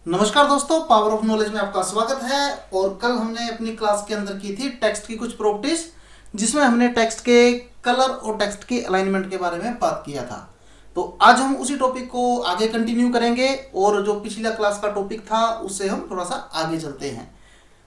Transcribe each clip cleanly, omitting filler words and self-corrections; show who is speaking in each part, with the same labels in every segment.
Speaker 1: नमस्कार दोस्तों, power of knowledge में आपका स्वागत है। और कल हमने अपनी क्लास के अंदर की थी टेक्स्ट की कुछ प्रॉपर्टीज, जिसमें हमने टेक्स्ट के कलर और टेक्स्ट की अलाइनमेंट के बारे में बात किया था। तो आज हम उसी टॉपिक को आगे कंटिन्यू करेंगे और जो पिछला क्लास का टॉपिक था उससे हम थोड़ा सा आगे चलते हैं।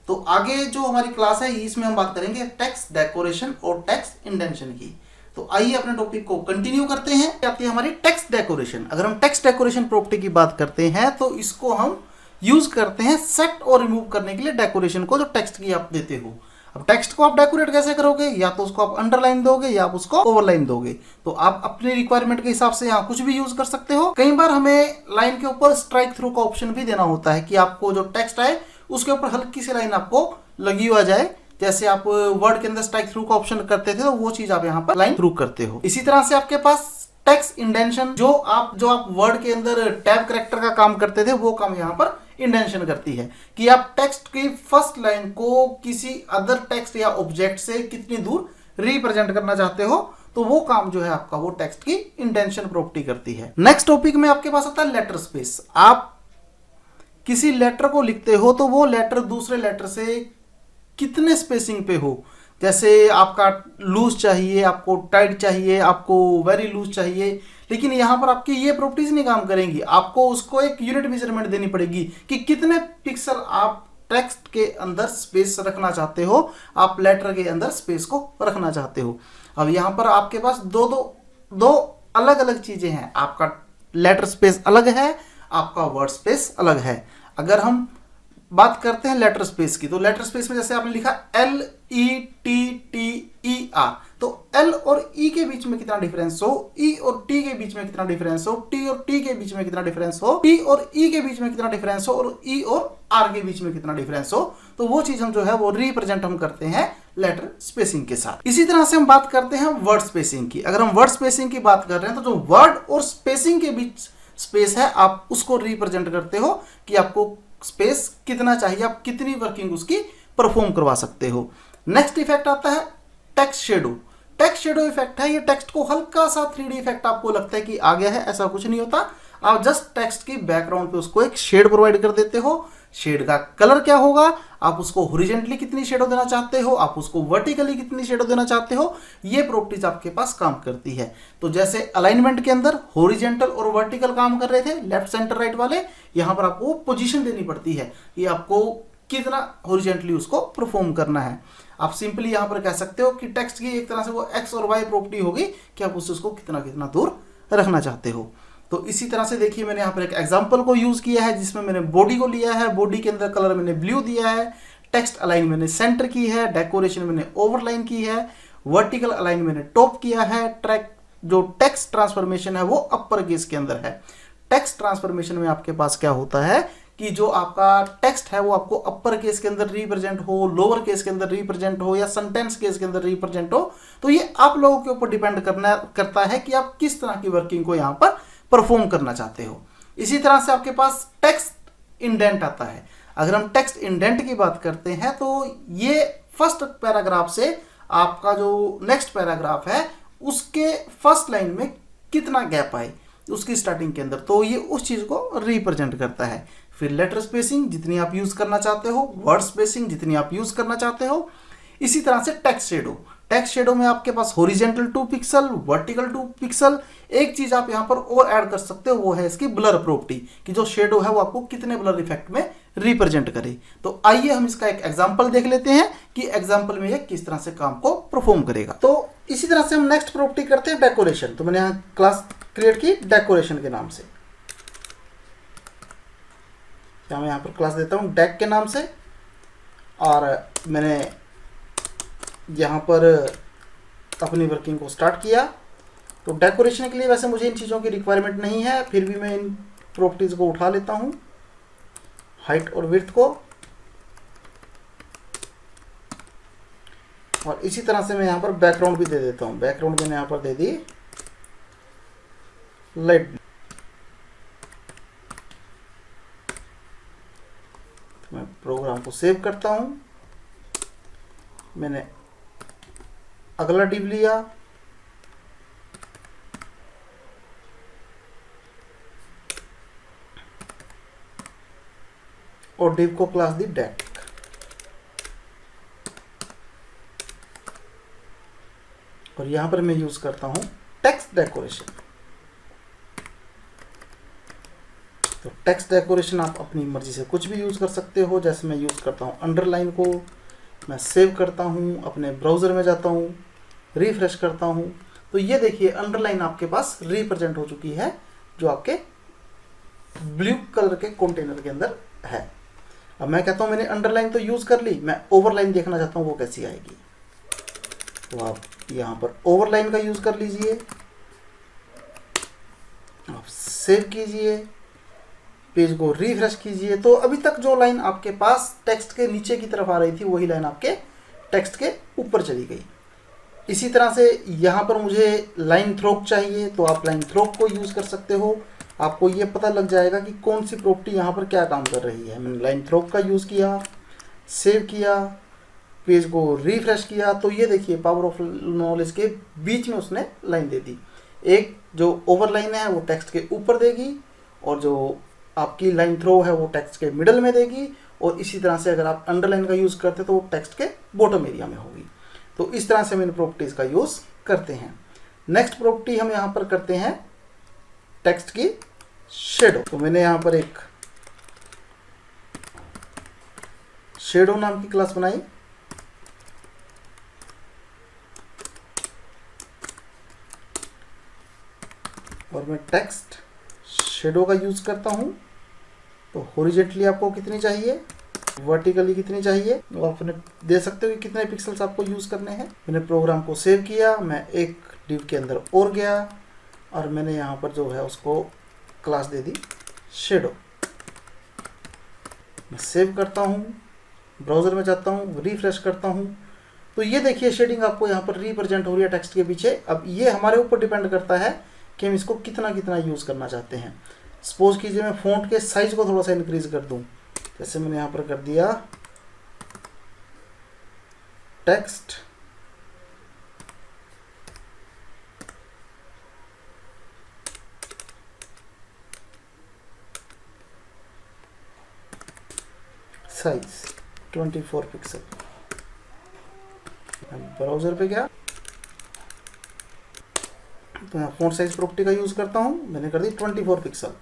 Speaker 1: तो आगे जो हमारी क्लास है इसमें हम बात करेंगे टेक्स्ट डेकोरेशन और टेक्स्ट इंडेंशन की। तो आइए अपने टॉपिक को कंटिन्यू करते हैं। आती है हमारी टेक्स्ट डेकोरेशन। अगर हम टेक्स्ट डेकोरेशन प्रॉपर्टी की बात करते हैं तो इसको हम यूज करते हैं सेट और रिमूव करने के लिए डेकोरेशन को, जो टेक्स्ट की आप देते हो। अब टेक्स्ट को आप डेकोरेट कैसे करोगे? या तो उसको आप अंडरलाइन दोगे या आप उसको ओवरलाइन दोगे। तो आप अपने रिक्वायरमेंट के हिसाब से यहाँ कुछ भी यूज कर सकते हो। कई बार हमें लाइन के ऊपर स्ट्राइक थ्रू का ऑप्शन भी देना होता है कि आपको जो टेक्स्ट है उसके ऊपर हल्की सी लाइन आपको लगी हुआ जाए। जैसे आप वर्ड के अंदर स्ट्राइक थ्रू का ऑप्शन करते थे तो वो चीज आप यहाँ पर लाइन थ्रू करते हो। इसी तरह से आपके पास टेक्स्ट इंडेंशन, जो आप वर्ड के अंदर टैब कैरेक्टर का काम करते थे वो काम यहाँ पर इंडेंशन करती है कि आप टेक्स्ट की फर्स्ट लाइन को किसी अदर टेक्स्ट या ऑब्जेक्ट से कितनी दूर रिप्रेजेंट करना चाहते हो, तो वो काम जो है आपका वो टेक्स्ट की इंडेंशन प्रॉपर्टी करती है। नेक्स्ट टॉपिक में आपके पास आता है लेटर स्पेस। आप किसी लेटर को लिखते हो तो वो लेटर दूसरे लेटर से कितने स्पेसिंग पे हो। जैसे आपका लूज चाहिए, आपको टाइट चाहिए, आपको वेरी लूज चाहिए, लेकिन यहां पर आपकी ये प्रॉपर्टीज नहीं काम करेंगी। आपको उसको एक यूनिट मेजरमेंट देनी पड़ेगी कि कितने पिक्सल आप टेक्स्ट के अंदर स्पेस रखना चाहते हो, आप लेटर के अंदर स्पेस को रखना चाहते हो। अब यहां पर आपके पास दो अलग अलग चीजें हैं। आपका लेटर स्पेस अलग है, आपका वर्ड स्पेस अलग है। अगर हम बात करते हैं लेटर स्पेस की, तो लेटर स्पेस में जैसे आपने लिखा LETTER, तो L और E के बीच में कितना डिफरेंस हो, E और T के बीच में कितना डिफरेंस हो, T और T के बीच में कितना डिफरेंस हो, T और E के बीच में कितना डिफरेंस हो, और E और R के बीच में कितना डिफरेंस हो, तो वो चीज हम जो है वो रिप्रेजेंट हम करते हैं लेटर स्पेसिंग के साथ। इसी तरह से हम बात करते हैं वर्ड स्पेसिंग की। अगर हम वर्ड स्पेसिंग की बात कर रहे हैं तो जो वर्ड और स्पेसिंग के बीच स्पेस है आप उसको रिप्रेजेंट करते हो कि आपको स्पेस कितना चाहिए, आप कितनी वर्किंग उसकी परफॉर्म करवा सकते हो। नेक्स्ट इफेक्ट आता है text shadow. Text shadow effect है, ये टेक्स्ट को हल्का सा 3D इफेक्ट आपको लगता है कि आ गया है, ऐसा कुछ नहीं होता। आप जस्ट टेक्स्ट की बैकग्राउंड पे उसको एक शेड प्रोवाइड कर देते हो। शेड का कलर क्या होगा, आप उसको हॉरिजॉन्टली कितनी शेडो देना चाहते हो, आप उसको वर्टिकली कितनी शेडो देना चाहते हो, ये प्रॉपर्टीज आपके पास काम करती है। तो जैसे अलाइनमेंट के अंदर हॉरिजॉन्टल और वर्टिकल काम कर रहे थे, लेफ्ट सेंटर राइट वाले, यहां पर आपको पोजीशन देनी पड़ती है कि आपको कितना हॉरिजॉन्टली उसको परफॉर्म करना है। आप सिंपली यहां पर कह सकते हो कि टेक्स्ट की एक तरह से वो एक्स और वाई प्रॉपर्टी होगी कि आप उसको कितना कितना दूर रखना चाहते हो। तो इसी तरह से देखिए, मैंने यहाँ पर एक एग्जांपल को यूज किया है जिसमें मैंने बॉडी को लिया है, बॉडी के अंदर कलर मैंने ब्लू दिया है, टेक्स्ट अलाइन मैंने सेंटर की है, डेकोरेशन मैंने ओवरलाइन की है, वर्टिकल अलाइन मैंने टॉप किया है, ट्रैक जो टेक्स्ट ट्रांसफॉर्मेशन है वो अपर केस के अंदर है। टेक्स्ट ट्रांसफॉर्मेशन में आपके पास क्या होता है कि जो आपका टेक्स्ट है वो आपको अपर केस के अंदर रिप्रेजेंट हो, लोअर केस के अंदर रिप्रेजेंट हो, या सेंटेंस केस के अंदर रिप्रेजेंट हो, तो ये आप लोगों के ऊपर डिपेंड करता है कि आप किस तरह की वर्किंग को यहाँ पर परफॉर्म करना चाहते हो। इसी तरह से आपके पास टेक्स्ट इंडेंट आता है। अगर हम टेक्स्ट इंडेंट की बात करते हैं तो ये फर्स्ट पैराग्राफ से आपका जो नेक्स्ट पैराग्राफ है उसके फर्स्ट लाइन में कितना गैप आए उसकी स्टार्टिंग के अंदर, तो ये उस चीज को रिप्रेजेंट करता है। फिर लेटर स्पेसिंग जितनी आप यूज करना चाहते हो, वर्ड स्पेसिंग जितनी आप यूज करना चाहते हो। इसी तरह से टेक्स्ट शेडो, टेक्स्ट शेडो में आपके पास हॉरिजॉन्टल 2 पिक्सल, वर्टिकल 2 पिक्सल। एक चीज आप यहां पर और ऐड कर सकते हो, वो है इसकी ब्लर प्रॉपर्टी, कि जो शेडो है वो आपको कितने ब्लर इफेक्ट में रिप्रेजेंट करे। तो आइए हम इसका एक एग्जांपल देख लेते हैं कि एग्जांपल में ये किस तरह से काम को परफॉर्म करेगा। तो इसी तरह से हम नेक्स्ट प्रॉपर्टी करते हैं डेकोरेशन। तो मैंने यहाँ क्लास क्रिएट की डेकोरेशन के नाम से, मैं यहाँ पर क्लास देता हूँ डेक के नाम से, और मैंने यहाँ पर अपनी वर्किंग को स्टार्ट किया। तो डेकोरेशन के लिए वैसे मुझे इन चीज़ों की रिक्वायरमेंट नहीं है, फिर भी मैं इन प्रॉपर्टीज को उठा लेता हूँ, हाइट और विड्थ को। और इसी तरह से मैं यहाँ पर बैकग्राउंड भी दे देता हूँ। बैकग्राउंड मैंने यहाँ पर दे दी लाइट। मैं प्रोग्राम को सेव करता हूँ। मैंने अगला डिव लिया, और div को क्लास दी deck। और यहां पर मैं यूज करता हूं टेक्स्ट डेकोरेशन। तो टेक्स्ट डेकोरेशन आप अपनी मर्जी से कुछ भी यूज कर सकते हो। जैसे मैं यूज करता हूं अंडरलाइन को, मैं सेव करता हूं, अपने ब्राउजर में जाता हूं, रिफ्रेश करता हूं, तो ये देखिए अंडरलाइन आपके पास रिप्रेजेंट हो चुकी है जो आपके ब्लू कलर के कंटेनर के अंदर है। अब मैं कहता हूं मैंने अंडरलाइन तो यूज कर ली, मैं ओवरलाइन देखना चाहता हूं वो कैसी आएगी। तो आप यहां पर ओवरलाइन का यूज कर लीजिए, आप सेव कीजिए, पेज को रिफ्रेश कीजिए। तो अभी तक जो लाइन आपके पास टेक्स्ट के नीचे की तरफ आ रही थी वही लाइन आपके टेक्स्ट के ऊपर चली गई। इसी तरह से यहाँ पर मुझे लाइन थ्रोक चाहिए तो आप लाइन थ्रोक को यूज कर सकते हो। आपको ये पता लग जाएगा कि कौन सी प्रॉपर्टी यहाँ पर क्या काम कर रही है। मैंने लाइन थ्रोक का यूज किया, सेव किया, पेज को रिफ्रेश किया, तो ये देखिए पावर ऑफ नॉलेज के बीच में उसने लाइन दे दी। एक जो ओवरलाइन है वो टेक्स्ट के ऊपर देगी और जो आपकी लाइन थ्रो है वो टेक्स्ट के मिडल में देगी, और इसी तरह से अगर आप अंडरलाइन का यूज करते तो वो टेक्स्ट के बॉटम एरिया में होगी। तो इस तरह से हम इन प्रॉपर्टीज का यूज करते हैं। नेक्स्ट प्रॉपर्टी हम यहां पर करते हैं टेक्स्ट की शेडो। तो मैंने यहां पर एक शेडो नाम की क्लास बनाई, और मैं टेक्स्ट शेडो का यूज करता हूं। तो हॉरिजॉन्टली आपको कितनी चाहिए, वर्टिकली कितनी चाहिए, तो आप दे सकते हो कि कितने पिक्सल्स आपको यूज करने हैं। मैंने प्रोग्राम को सेव किया, मैं एक डिव के अंदर और गया और मैंने यहाँ पर जो है उसको क्लास दे दी शेडो। मैं सेव करता हूँ, ब्राउजर में जाता हूँ, रिफ्रेश करता हूँ, तो ये देखिए शेडिंग आपको यहाँ पर रिप्रेजेंट हो रही है टेक्स्ट के पीछे। अब ये हमारे ऊपर डिपेंड करता है कि हम इसको कितना कितना यूज करना चाहते हैं। सपोज कीजिए मैं फॉन्ट के साइज को थोड़ा सा इंक्रीज कर दूं, जैसे मैंने यहां पर कर दिया टेक्स्ट साइज 24 पिक्सल। ब्राउजर पे गया तो मैं फॉन्ट साइज प्रॉपर्टी का यूज करता हूं, मैंने कर दी 24 पिक्सल,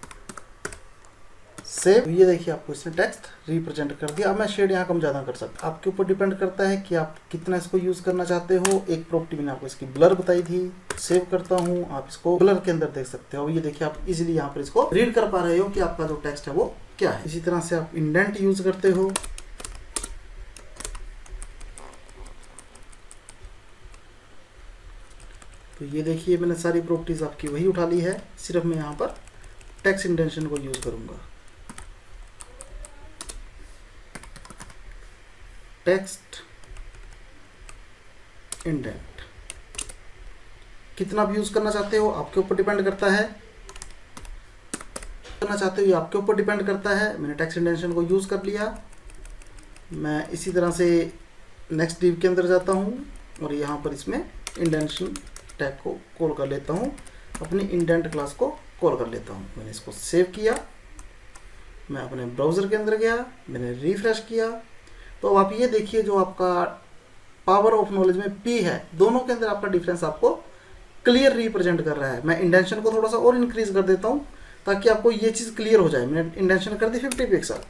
Speaker 1: सेव। ये देखिए आपको इसने टेक्स्ट रिप्रेजेंट कर दिया। अब मैं शेड यहाँ कम ज़्यादा कर सकता, आपके ऊपर डिपेंड करता है कि आप कितना इसको यूज करना चाहते हो। एक प्रॉपर्टी मैंने आपको इसकी ब्लर बताई थी, सेव करता हूँ, आप इसको ब्लर के अंदर देख सकते हो। ये देखिए आप इजीली यहाँ पर इसको रीड कर पा रहे हो कि आपका जो टेक्स्ट है वो क्या है। इसी तरह से आप इंडेंट यूज करते हो, तो ये देखिए मैंने सारी प्रॉपर्टीज आपकी वही उठा ली है, सिर्फ मैं यहाँ पर टेक्स्ट इंडेंशन को यूज करूंगा। टेक्स्ट इंडेंट कितना आप यूज करना चाहते हो आपके ऊपर डिपेंड करता है, करना चाहते हो ये आपके ऊपर डिपेंड करता है। मैंने टेक्स्ट इंडेंशन को यूज कर लिया। मैं इसी तरह से नेक्स्ट डिव के अंदर जाता हूँ और यहाँ पर इसमें इंडेंशन टैग को कॉल कर लेता हूँ, अपनी इंडेंट क्लास को कॉल कर लेता हूँ। मैंने इसको सेव किया, मैं अपने ब्राउजर के अंदर गया, मैंने रिफ्रेश किया, तो अब आप ये देखिए जो आपका पावर ऑफ नॉलेज में P है, दोनों के अंदर आपका डिफरेंस आपको क्लियर रिप्रेजेंट कर रहा है। मैं इंडेंशन को थोड़ा सा और इंक्रीज कर देता हूँ ताकि आपको ये चीज़ क्लियर हो जाए। मैंने इंडेंशन कर दी 50 पिक्सल,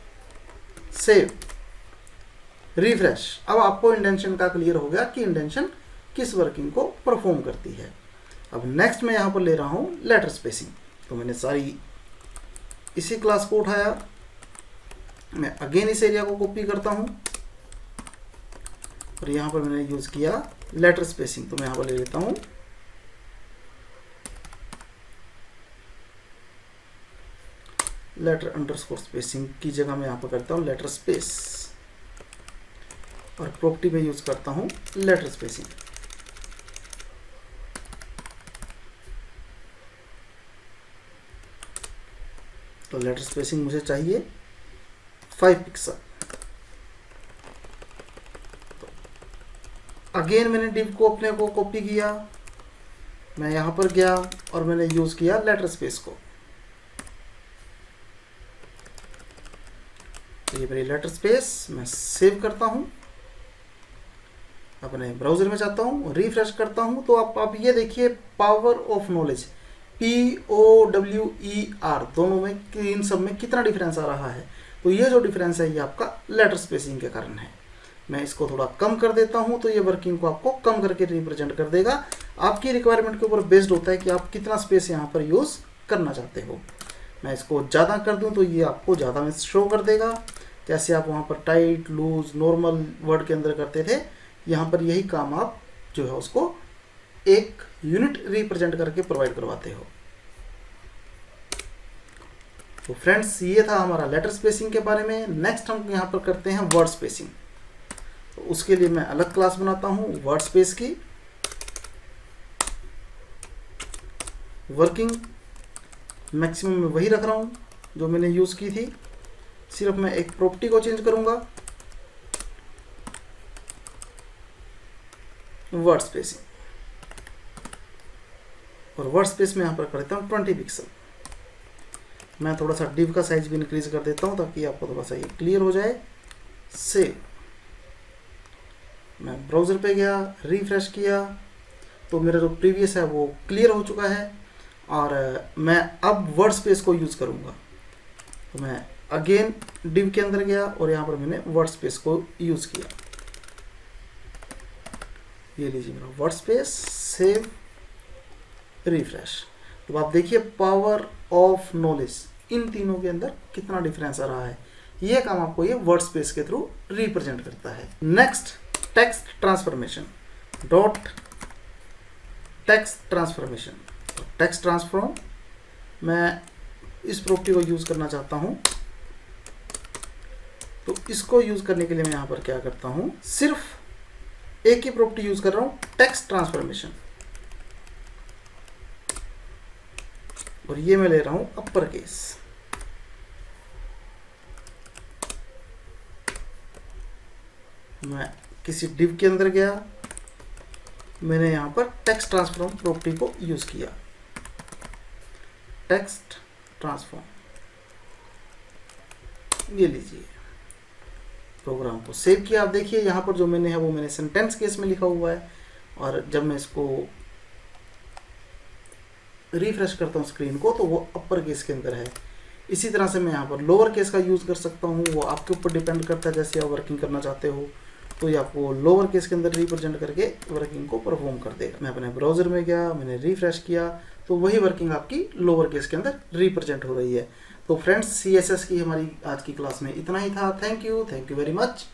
Speaker 1: सेव, रिफ्रेश। अब आपको इंडेंशन का क्लियर हो गया कि इंडेंशन किस वर्किंग को परफॉर्म करती है। अब नेक्स्ट मैं यहाँ पर ले रहा हूँ लेटर स्पेसिंग। तो मैंने सारी इसी क्लास को उठाया, मैं अगेन इस एरिया को कॉपी करता हूँ और यहाँ पर मैंने यूज किया लेटर स्पेसिंग। तो मैं यहाँ पर ले लेता हूँ लेटर अंडरस्कोर स्पेसिंग की जगह मैं यहाँ पर करता हूँ लेटर स्पेस, और प्रॉपर्टी में यूज करता हूँ लेटर स्पेसिंग। तो लेटर स्पेसिंग मुझे चाहिए 5 पिक्सल। तो अगेन मैंने डिव को अपने को कॉपी किया, मैं यहां पर गया और मैंने यूज किया लेटर स्पेस को। ये मेरी लेटर स्पेस, मैं सेव करता हूँ, अपने ब्राउजर में जाता हूँ, रिफ्रेश करता हूँ, तो आप ये देखिए पावर ऑफ नॉलेज POWER दोनों में, इन सब में कितना डिफरेंस आ रहा है। तो ये जो डिफरेंस है ये आपका लेटर स्पेसिंग के कारण है। मैं इसको थोड़ा कम कर देता हूँ, तो ये वर्किंग को आपको कम करके रिप्रेजेंट कर देगा। आपकी रिक्वायरमेंट के ऊपर बेस्ड होता है कि आप कितना स्पेस यहाँ पर यूज़ करना चाहते हो। मैं इसको ज़्यादा कर दूँ तो ये आपको ज़्यादा में शो कर देगा। जैसे आप वहाँ पर टाइट, लूज, नॉर्मल वर्ड के अंदर करते थे, यहाँ पर यही काम आप जो है उसको एक यूनिट रिप्रेजेंट करके प्रोवाइड करवाते हो। तो फ्रेंड्स, ये था हमारा लेटर स्पेसिंग के बारे में। नेक्स्ट हम यहाँ पर करते हैं वर्ड स्पेसिंग। तो उसके लिए मैं अलग क्लास बनाता हूँ वर्ड स्पेस की। वर्किंग मैक्सिमम में वही रख रहा हूँ जो मैंने यूज़ की थी, सिर्फ मैं एक प्रॉपर्टी को चेंज करूँगा, वर्ड स्पेसिंग, और वर्ड स्पेस में यहाँ पर कर देता हूँ 20 पिक्सल। मैं थोड़ा सा डिव का साइज भी इंक्रीज कर देता हूँ ताकि आपको थोड़ा सा ये क्लियर हो जाए। सेव। मैं ब्राउज़र पे गया, रिफ्रेश किया, तो मेरा जो प्रीवियस है वो क्लियर हो चुका है, और मैं अब वर्ड स्पेस को यूज़ करूँगा। तो मैं अगेन डिव के अंदर गया और यहाँ पर मैंने वर्ड स्पेस को यूज़ किया। ये लीजिए मेरा वर्ड स्पेस, सेव, रिफ्रेश। तो आप देखिए पावर ऑफ नॉलेज, इन तीनों के अंदर कितना डिफरेंस आ रहा है। ये काम आपको ये वर्ड स्पेस के थ्रू रिप्रेजेंट करता है। Next, text transformation, dot text transformation. Text transform, मैं इस प्रॉपर्टी को यूज़ करना चाहता हूँ, तो इसको यूज़ करने के लिए मैं यहाँ पर क्या करता हूँ, सिर्फ एक ही प्रॉपर्टी यूज़ कर रहा हूँ, टेक्स्ट ट्रांसफॉर्मेशन, और ये मैं ले रहा हूँ अपर केस। मैं किसी डिव के अंदर गया, मैंने यहाँ पर टेक्स्ट ट्रांसफॉर्म प्रॉपर्टी को यूज़ किया, टेक्स्ट ट्रांसफॉर्म। ये लीजिए, प्रोग्राम को सेव किया। आप देखिए यहाँ पर जो मैंने है वो मैंने सेंटेंस केस में लिखा हुआ है, और जब मैं इसको रिफ्रेश करता हूँ स्क्रीन को, तो वो अपर केस के अंदर है। इसी तरह से मैं यहाँ पर लोअर केस का यूज़ कर सकता हूँ, वो आपके ऊपर डिपेंड करता है। जैसे आप वर्किंग करना चाहते हो तो ये आपको लोअर केस के अंदर रिप्रेजेंट करके वर्किंग को परफॉर्म कर देगा। मैं अपने ब्राउज़र में गया, मैंने रिफ्रेश किया, तो वही वर्किंग आपकी लोअर केस के अंदर रिप्रेजेंट हो रही है। तो फ्रेंड्स, CSS की हमारी आज की क्लास में इतना ही था। Thank you very much.